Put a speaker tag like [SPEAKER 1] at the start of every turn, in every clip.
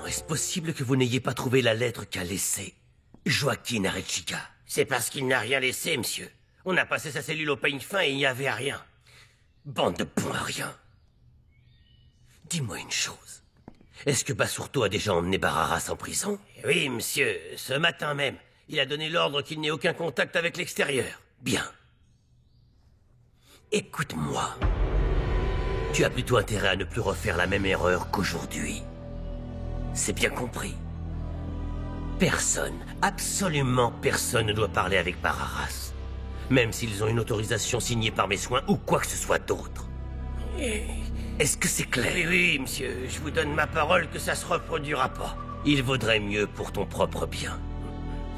[SPEAKER 1] est-ce possible que vous n'ayez pas trouvé la lettre qu'a laissée Joaquin Arechiga?
[SPEAKER 2] C'est parce qu'il n'a rien laissé, monsieur. On a passé sa cellule au peigne fin et il n'y avait rien.
[SPEAKER 1] Bande de bons à rien. Dis-moi une chose. Est-ce que Basurto a déjà emmené Bararas en prison?
[SPEAKER 2] Oui, monsieur. Ce matin même, il a donné l'ordre qu'il n'ait aucun contact avec l'extérieur.
[SPEAKER 1] Bien. Écoute-moi. Tu as plutôt intérêt à ne plus refaire la même erreur qu'aujourd'hui. C'est bien compris. Personne, absolument personne ne doit parler avec Bararas. Même s'ils ont une autorisation signée par mes soins ou quoi que ce soit d'autre. Est-ce que c'est clair?
[SPEAKER 2] Oui, oui, monsieur. Je vous donne ma parole que ça se reproduira pas.
[SPEAKER 1] Il vaudrait mieux pour ton propre bien.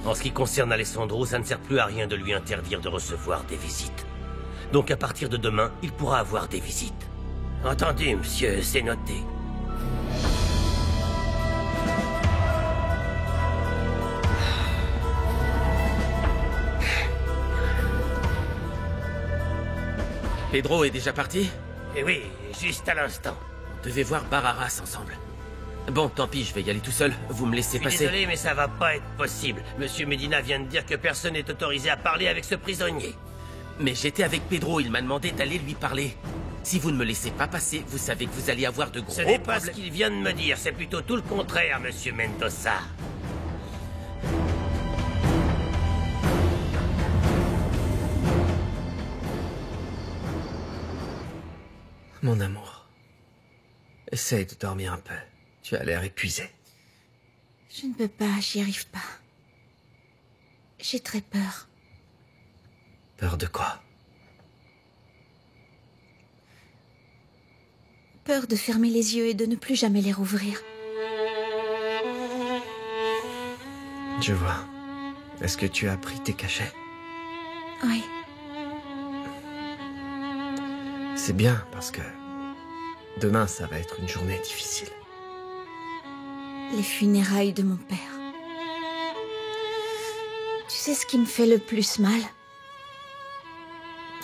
[SPEAKER 1] En ce qui concerne Alessandro, ça ne sert plus à rien de lui interdire de recevoir des visites. Donc à partir de demain, il pourra avoir des visites.
[SPEAKER 2] Entendu, monsieur, c'est noté.
[SPEAKER 3] Pedro est déjà parti?
[SPEAKER 2] Eh oui, juste à l'instant.
[SPEAKER 3] On devait voir Bararas ensemble. Bon, tant pis, je vais y aller tout seul. Vous me laissez passer.
[SPEAKER 2] Désolé, mais ça va pas être possible. Monsieur Medina vient de dire que personne n'est autorisé à parler avec ce prisonnier.
[SPEAKER 3] Mais j'étais avec Pedro, il m'a demandé d'aller lui parler. Si vous ne me laissez pas passer, vous savez que vous allez avoir de gros
[SPEAKER 2] problèmes. Ce n'est pas ce qu'il vient de me dire, c'est plutôt tout le contraire, monsieur Mendoza.
[SPEAKER 4] Mon amour, essaye de dormir un peu. Tu as l'air épuisé.
[SPEAKER 5] Je ne peux pas, j'y arrive pas. J'ai très peur.
[SPEAKER 4] Peur de quoi?
[SPEAKER 5] Peur de fermer les yeux et de ne plus jamais les rouvrir.
[SPEAKER 4] Je vois. Est-ce que tu as pris tes cachets?
[SPEAKER 5] Oui.
[SPEAKER 4] C'est bien, parce que demain, ça va être une journée difficile.
[SPEAKER 5] Les funérailles de mon père. Tu sais ce qui me fait le plus mal?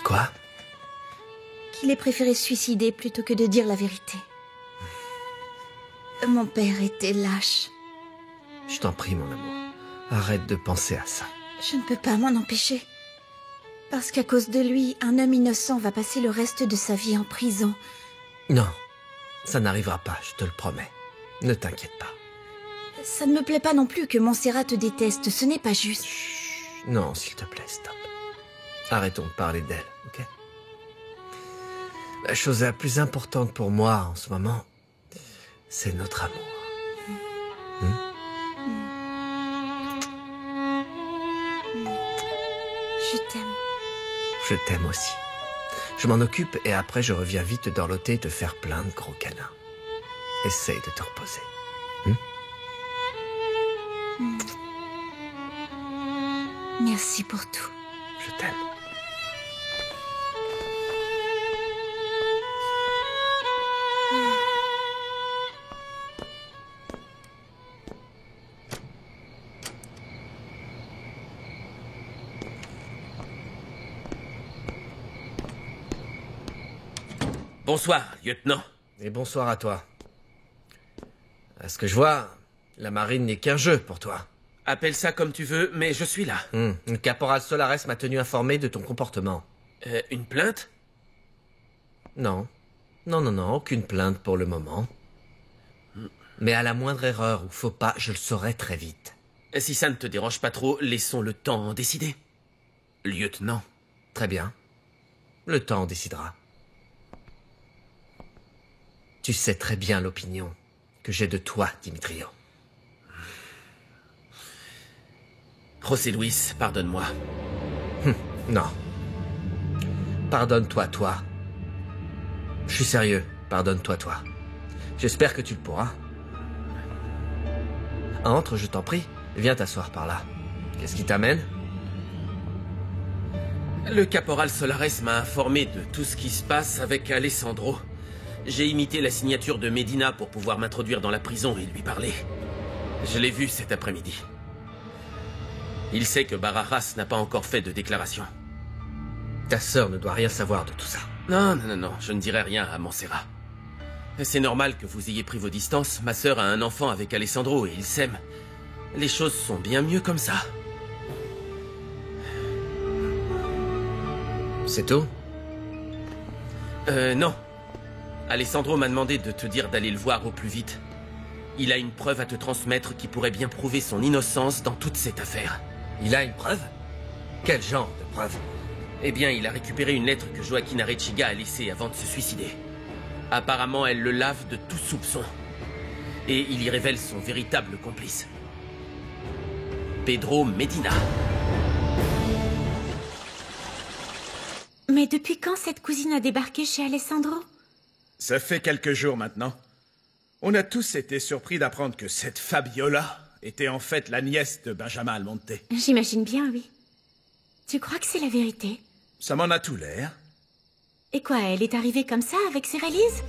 [SPEAKER 4] Quoi?
[SPEAKER 5] Qu'il ait préféré se suicider plutôt que de dire la vérité. Mon père était lâche.
[SPEAKER 4] Je t'en prie, mon amour. Arrête de penser à ça.
[SPEAKER 5] Je ne peux pas m'en empêcher. Parce qu'à cause de lui, un homme innocent va passer le reste de sa vie en prison.
[SPEAKER 4] Non, ça n'arrivera pas, je te le promets. Ne t'inquiète pas.
[SPEAKER 5] Ça ne me plaît pas non plus que Montserrat te déteste, ce n'est pas juste.
[SPEAKER 4] Chut, non, s'il te plaît, stop. Arrêtons de parler d'elle, ok? La chose la plus importante pour moi en ce moment, c'est notre amour.
[SPEAKER 5] Je t'aime.
[SPEAKER 4] Je t'aime aussi. Je m'en occupe et après je reviens vite dorloter et te faire plein de gros câlins. Essaye de te reposer.
[SPEAKER 5] Merci pour tout.
[SPEAKER 4] Je t'aime.
[SPEAKER 3] Bonsoir, lieutenant.
[SPEAKER 4] Et bonsoir à toi. À ce que je vois, la marine n'est qu'un jeu pour toi.
[SPEAKER 3] Appelle ça comme tu veux, mais je suis là.
[SPEAKER 4] Le caporal Solares m'a tenu informé de ton comportement.
[SPEAKER 3] Une plainte?
[SPEAKER 4] Non. Non, aucune plainte pour le moment. Mais à la moindre erreur ou faux pas, je le saurai très vite.
[SPEAKER 3] Si ça ne te dérange pas trop, laissons le temps en décider. Lieutenant.
[SPEAKER 4] Très bien. Le temps en décidera. Tu sais très bien l'opinion que j'ai de toi, Dimitrio.
[SPEAKER 3] José Luis, pardonne-moi.
[SPEAKER 4] Non. Pardonne-toi, toi. Je suis sérieux. Pardonne-toi, toi. J'espère que tu le pourras. Entre, je t'en prie. Viens t'asseoir par là. Qu'est-ce qui t'amène?
[SPEAKER 3] Le caporal Solares m'a informé de tout ce qui se passe avec Alessandro. J'ai imité la signature de Medina pour pouvoir m'introduire dans la prison et lui parler. Je l'ai vu cet après-midi. Il sait que Bararas n'a pas encore fait de déclaration.
[SPEAKER 4] Ta sœur ne doit rien savoir de tout ça.
[SPEAKER 3] Non, je ne dirai rien à Montserrat. C'est normal que vous ayez pris vos distances. Ma sœur a un enfant avec Alessandro et ils s'aiment. Les choses sont bien mieux comme ça.
[SPEAKER 4] C'est tout?
[SPEAKER 3] Non. Alessandro m'a demandé de te dire d'aller le voir au plus vite. Il a une preuve à te transmettre qui pourrait bien prouver son innocence dans toute cette affaire.
[SPEAKER 4] Il a une preuve? Quel genre de preuve?
[SPEAKER 3] Eh bien, il a récupéré une lettre que Joaquin Arechiga a laissée avant de se suicider. Apparemment, elle le lave de tout soupçon. Et il y révèle son véritable complice. Pedro Medina.
[SPEAKER 5] Mais depuis quand cette cousine a débarqué chez Alessandro?
[SPEAKER 6] Ça fait quelques jours maintenant. On a tous été surpris d'apprendre que cette Fabiola était en fait la nièce de Benjamin Almonte.
[SPEAKER 5] J'imagine bien, oui. Tu crois que c'est la vérité?
[SPEAKER 6] Ça m'en a tout l'air.
[SPEAKER 5] Et quoi, elle est arrivée comme ça, avec ses valises?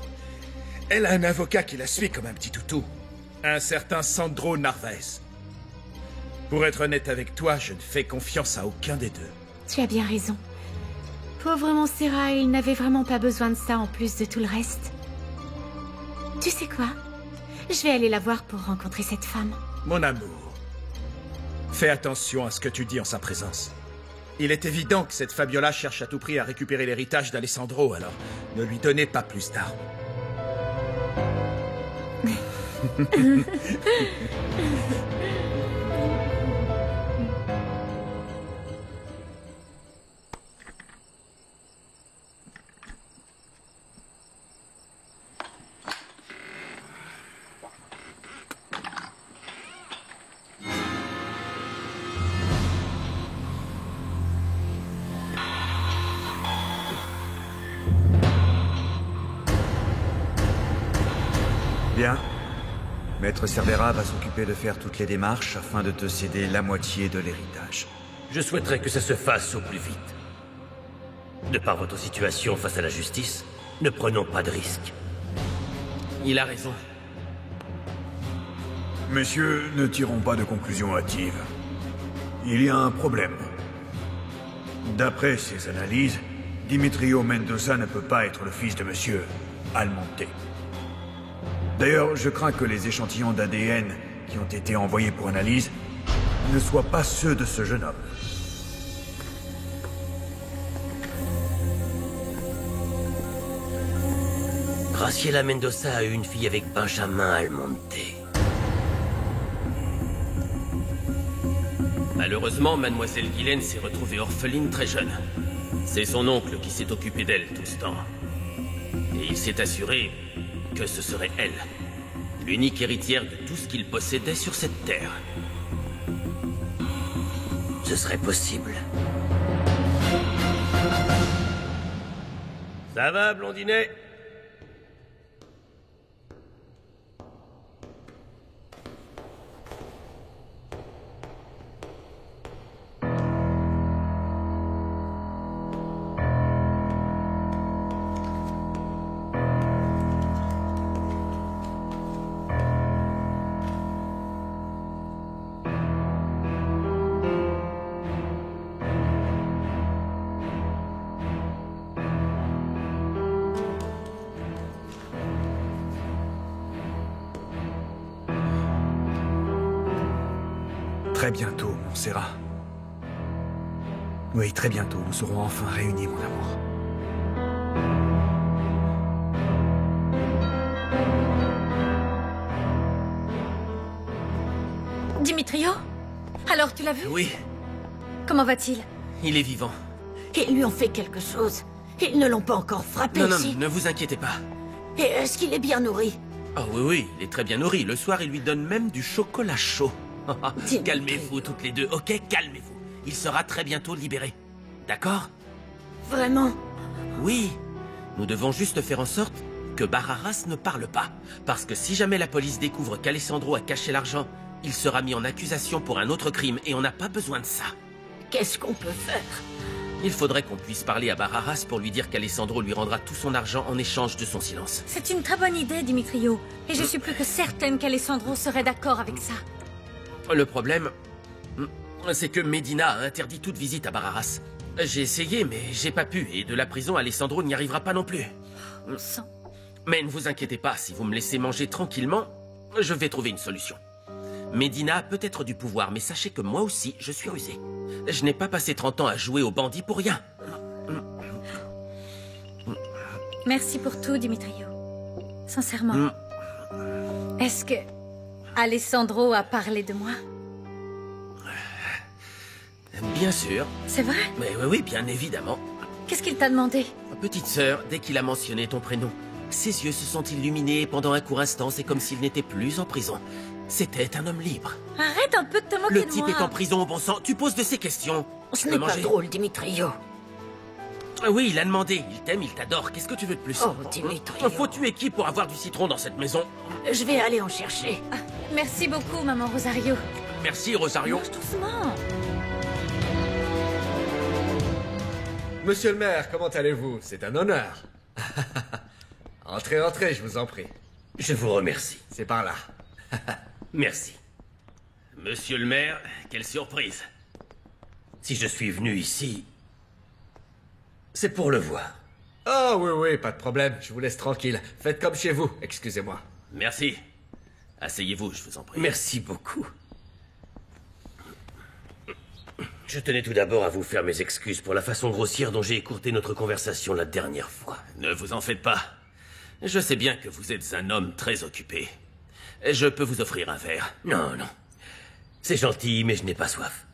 [SPEAKER 6] Elle a un avocat qui la suit comme un petit toutou. Un certain Sandro Narvaez. Pour être honnête avec toi, je ne fais confiance à aucun des deux.
[SPEAKER 5] Tu as bien raison. Pauvre Montserrat, il n'avait vraiment pas besoin de ça en plus de tout le reste. Tu sais quoi? Je vais aller la voir pour rencontrer cette femme.
[SPEAKER 6] Mon amour, fais attention à ce que tu dis en sa présence. Il est évident que cette Fabiola cherche à tout prix à récupérer l'héritage d'Alessandro, alors ne lui donnez pas plus d'armes.
[SPEAKER 7] Bien. Maître Cervera va s'occuper de faire toutes les démarches afin de te céder la moitié de l'héritage.
[SPEAKER 1] Je souhaiterais que ça se fasse au plus vite. De par votre situation face à la justice, ne prenons pas de risques.
[SPEAKER 3] Il a raison.
[SPEAKER 7] Messieurs, ne tirons pas de conclusions hâtives. Il y a un problème. D'après ses analyses, Dimitrio Mendoza ne peut pas être le fils de monsieur Almonte. D'ailleurs, je crains que les échantillons d'ADN qui ont été envoyés pour analyse ne soient pas ceux de ce jeune homme.
[SPEAKER 1] Graciela Mendoza a eu une fille avec Benjamin Almonte.
[SPEAKER 3] Malheureusement, mademoiselle Guylaine s'est retrouvée orpheline très jeune. C'est son oncle qui s'est occupé d'elle tout ce temps. Et il s'est assuré que ce serait elle, l'unique héritière de tout ce qu'il possédait sur cette terre.
[SPEAKER 1] Ce serait possible. Ça va, blondinet?
[SPEAKER 7] Très bientôt, Montserrat. Oui, très bientôt, nous serons enfin réunis, mon amour.
[SPEAKER 5] Dimitrio? Alors, tu l'as vu?
[SPEAKER 3] Oui,
[SPEAKER 5] Comment va-t-il?
[SPEAKER 3] il est vivant.
[SPEAKER 5] Ils lui ont fait quelque chose. Ils ne l'ont pas encore frappé,
[SPEAKER 3] Non, non,
[SPEAKER 5] si?
[SPEAKER 3] ne vous inquiétez pas.
[SPEAKER 5] Et est-ce qu'il est bien nourri?
[SPEAKER 3] Oh oui, oui, il est très bien nourri. Le soir, il lui donne même du chocolat chaud.
[SPEAKER 5] Dimitri.
[SPEAKER 3] Calmez-vous toutes les deux, ok? Calmez-vous. Il sera très bientôt libéré. D'accord?
[SPEAKER 5] Vraiment?
[SPEAKER 3] Oui. Nous devons juste faire en sorte que Barraras ne parle pas. Parce que si jamais la police découvre qu'Alessandro a caché l'argent, il sera mis en accusation pour un autre crime et on n'a pas besoin de ça.
[SPEAKER 5] Qu'est-ce qu'on peut faire?
[SPEAKER 3] Il faudrait qu'on puisse parler à Barraras pour lui dire qu'Alessandro lui rendra tout son argent en échange de son silence.
[SPEAKER 8] C'est une très bonne idée, Dimitrio. Et je suis plus que certaine qu'Alessandro serait d'accord avec ça.
[SPEAKER 3] Le problème, c'est que Medina a interdit toute visite à Barraras. J'ai essayé, mais j'ai pas pu. Et de la prison, Alessandro n'y arrivera pas non plus.
[SPEAKER 8] Sang.
[SPEAKER 3] Mais ne vous inquiétez pas, si vous me laissez manger tranquillement, je vais trouver une solution. Medina a peut-être du pouvoir, mais sachez que moi aussi, je suis rusé. Je n'ai pas passé 30 ans à jouer aux bandits pour rien.
[SPEAKER 8] Merci pour tout, Dimitrio. Sincèrement. Est-ce que Alessandro a parlé de moi?
[SPEAKER 3] Bien sûr.
[SPEAKER 8] C'est vrai?
[SPEAKER 3] Mais oui, bien évidemment.
[SPEAKER 8] Qu'est-ce qu'il t'a demandé?
[SPEAKER 3] Petite sœur, dès qu'il a mentionné ton prénom, ses yeux se sont illuminés et pendant un court instant, c'est comme s'il n'était plus en prison. C'était un homme libre.
[SPEAKER 8] Arrête un peu de te moquer
[SPEAKER 3] Le
[SPEAKER 8] de
[SPEAKER 3] type
[SPEAKER 8] moi.
[SPEAKER 3] est en prison, bon sang. Tu poses de ces questions.
[SPEAKER 2] Ce n'est pas drôle, Dimitrio.
[SPEAKER 3] Oui, il a demandé. Il t'aime, il t'adore. Qu'est-ce que tu veux de plus?
[SPEAKER 2] Oh, Dimitrio.
[SPEAKER 3] Faut tuer qui pour avoir du citron dans cette maison?
[SPEAKER 2] Je vais aller en chercher.
[SPEAKER 8] Ah, merci beaucoup, maman Rosario.
[SPEAKER 3] Merci, Rosario.
[SPEAKER 8] Mange doucement.
[SPEAKER 4] Monsieur le maire, comment allez-vous? C'est un honneur. Entrez, entrez, je vous en prie.
[SPEAKER 1] Je vous remercie.
[SPEAKER 4] C'est par là.
[SPEAKER 1] Merci.
[SPEAKER 3] Monsieur le maire, quelle surprise.
[SPEAKER 1] Si je suis venu ici, c'est pour le voir.
[SPEAKER 4] Oh oui, oui, pas de problème. Je vous laisse tranquille. Faites comme chez vous. Excusez-moi.
[SPEAKER 3] Merci. Asseyez-vous, je vous en prie.
[SPEAKER 1] Merci beaucoup. Je tenais tout d'abord à vous faire mes excuses pour la façon grossière dont j'ai écourté notre conversation la dernière fois.
[SPEAKER 3] Ne vous en faites pas. Je sais bien que vous êtes un homme très occupé. Je peux vous offrir un verre.
[SPEAKER 1] Non, non. C'est gentil, mais je n'ai pas soif.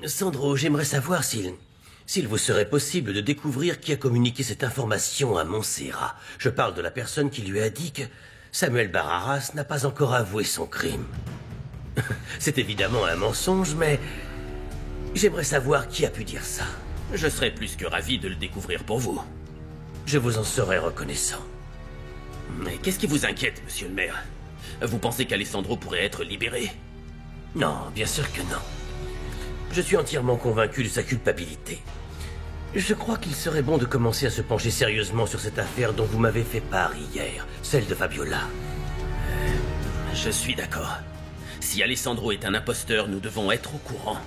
[SPEAKER 1] Sandro, j'aimerais savoir s'il vous serait possible de découvrir qui a communiqué cette information à Montserrat. Je parle de la personne qui lui a dit que Samuel Barraras n'a pas encore avoué son crime. C'est évidemment un mensonge, mais j'aimerais savoir qui a pu dire ça.
[SPEAKER 3] Je serais plus que ravi de le découvrir pour vous.
[SPEAKER 1] Je vous en serais reconnaissant.
[SPEAKER 3] Mais qu'est-ce qui vous inquiète, monsieur le maire? Vous pensez qu'Alessandro pourrait être libéré?
[SPEAKER 1] Non, bien sûr que non. Je suis entièrement convaincu de sa culpabilité. Je crois qu'il serait bon de commencer à se pencher sérieusement sur cette affaire dont vous m'avez fait part hier, celle de Fabiola.
[SPEAKER 3] Je suis d'accord. Si Alessandro est un imposteur, nous devons être au courant.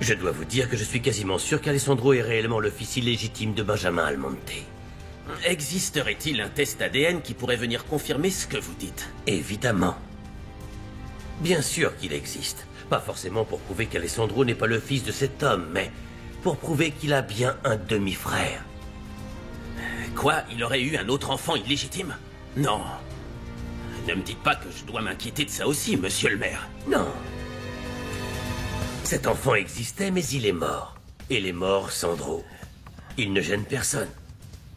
[SPEAKER 1] Je dois vous dire que je suis quasiment sûr qu'Alessandro est réellement le fils illégitime de Benjamin Almonte.
[SPEAKER 3] Existerait-il un test ADN qui pourrait venir confirmer ce que vous dites?
[SPEAKER 1] Évidemment. Bien sûr qu'il existe. Pas forcément pour prouver qu'Alessandro n'est pas le fils de cet homme, mais pour prouver qu'il a bien un demi-frère.
[SPEAKER 3] Quoi? Il aurait eu un autre enfant illégitime? Non. Ne me dites pas que je dois m'inquiéter de ça aussi, monsieur le maire.
[SPEAKER 1] Non. Cet enfant existait, mais il est mort. Et les morts, Sandro. Il ne gêne personne.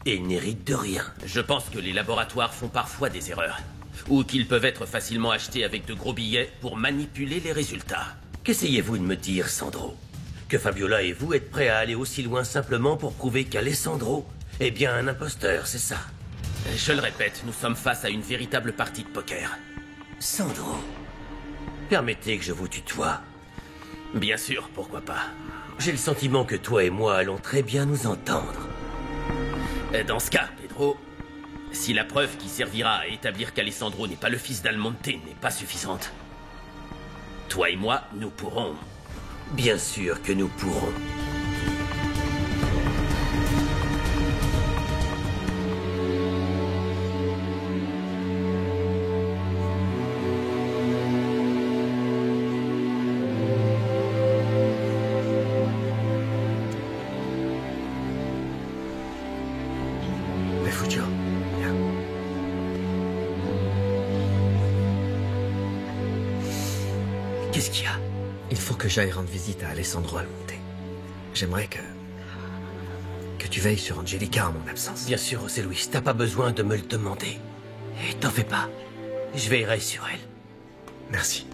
[SPEAKER 1] Et il n'hérite de rien.
[SPEAKER 3] Je pense que les laboratoires font parfois des erreurs. Ou qu'ils peuvent être facilement achetés avec de gros billets pour manipuler les résultats.
[SPEAKER 1] Qu'essayez-vous de me dire, Sandro? Que Fabiola et vous êtes prêts à aller aussi loin simplement pour prouver qu'Alessandro est bien un imposteur, c'est ça?
[SPEAKER 3] Je le répète, nous sommes face à une véritable partie de poker.
[SPEAKER 1] Sandro, permettez que je vous tutoie.
[SPEAKER 3] Bien sûr, pourquoi pas.
[SPEAKER 1] J'ai le sentiment que toi et moi allons très bien nous entendre.
[SPEAKER 3] Dans ce cas, Pedro, si la preuve qui servira à établir qu'Alessandro n'est pas le fils d'Almonte n'est pas suffisante, toi et moi, nous pourrons...
[SPEAKER 1] Bien sûr que nous pourrons.
[SPEAKER 4] Refugio, viens.
[SPEAKER 1] Qu'est-ce qu'il y a?
[SPEAKER 4] Il faut que j'aille rendre visite à Alessandro Almonte. J'aimerais que tu veilles sur Angelica en mon absence.
[SPEAKER 1] Bien sûr, José Luis, t'as pas besoin de me le demander. Et t'en fais pas. Je veillerai sur elle.
[SPEAKER 4] Merci.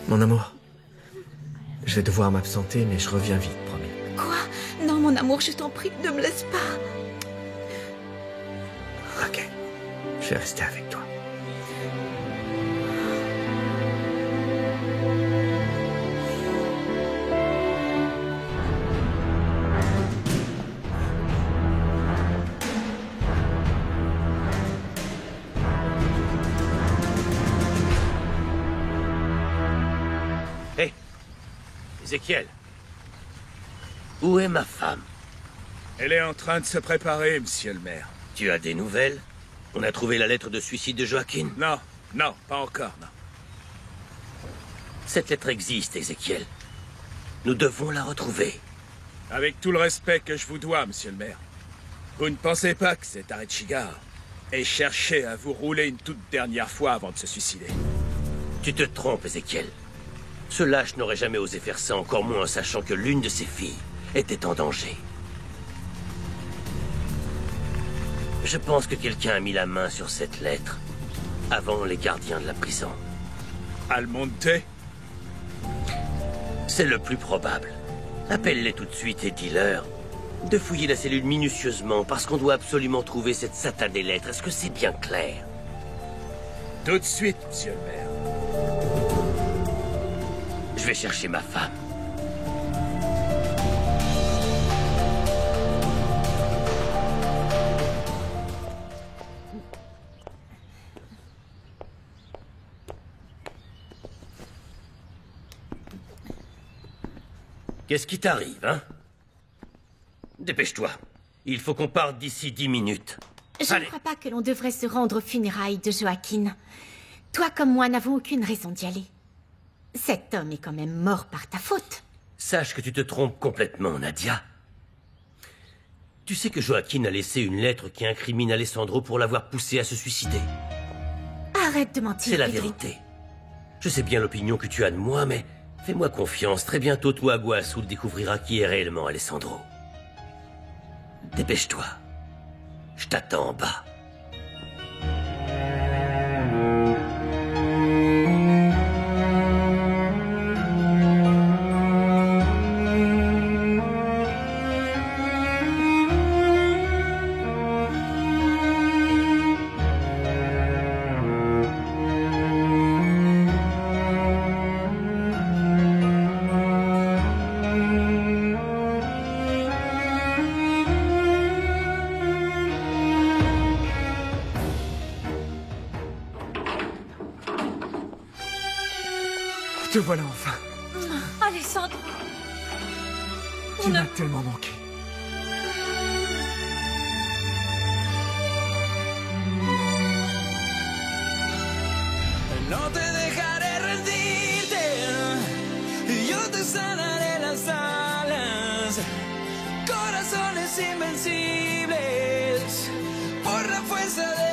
[SPEAKER 4] Mon amour, je vais devoir m'absenter, mais je reviens vite, promis.
[SPEAKER 5] Quoi? Non, mon amour, je t'en prie, ne me laisse pas.
[SPEAKER 4] Ok, je vais rester avec toi.
[SPEAKER 1] Hé, Ézéchiel. Où est ma femme?
[SPEAKER 6] Elle est en train de se préparer, monsieur le maire.
[SPEAKER 1] Tu as des nouvelles? On a trouvé la lettre de suicide de Joaquin?
[SPEAKER 6] Non, non, pas encore, non.
[SPEAKER 1] Cette lettre existe, Ezekiel. Nous devons la retrouver.
[SPEAKER 6] Avec tout le respect que je vous dois, monsieur le maire. Vous ne pensez pas que cet Arechiga ait cherché à vous rouler une toute dernière fois avant de se suicider?
[SPEAKER 1] Tu te trompes, Ezekiel. Ce lâche n'aurait jamais osé faire ça, encore moins en sachant que l'une de ses filles était en danger. Je pense que quelqu'un a mis la main sur cette lettre avant les gardiens de la prison.
[SPEAKER 6] Almonte?
[SPEAKER 1] C'est le plus probable. Appelle-les tout de suite et dis-leur de fouiller la cellule minutieusement parce qu'on doit absolument trouver cette satanée lettre. Est-ce que c'est bien clair?
[SPEAKER 6] Tout de suite, monsieur le maire.
[SPEAKER 1] Je vais chercher ma femme. Qu'est-ce qui t'arrive, hein? Dépêche-toi. Il faut qu'on parte d'ici 10 minutes.
[SPEAKER 5] Je ne crois pas que l'on devrait se rendre aux funérailles de Joaquin. Toi comme moi n'avons aucune raison d'y aller. Cet homme est quand même mort par ta faute.
[SPEAKER 1] Sache que tu te trompes complètement, Nadia. Tu sais que Joaquin a laissé une lettre qui incrimine Alessandro pour l'avoir poussé à se suicider.
[SPEAKER 5] Arrête de mentir,
[SPEAKER 1] C'est la
[SPEAKER 5] Pedro.
[SPEAKER 1] vérité. Je sais bien l'opinion que tu as de moi, mais fais-moi confiance. Très bientôt, toi, Guasul découvrira qui est réellement Alessandro. Dépêche-toi. Je t'attends en bas.
[SPEAKER 9] Te voilà enfin.
[SPEAKER 8] Alessandro.
[SPEAKER 9] Tu m'as tellement manqué.
[SPEAKER 10] No te dejaré rendirte, yo te sanaré las alas, corazones invencibles, por la fuerza de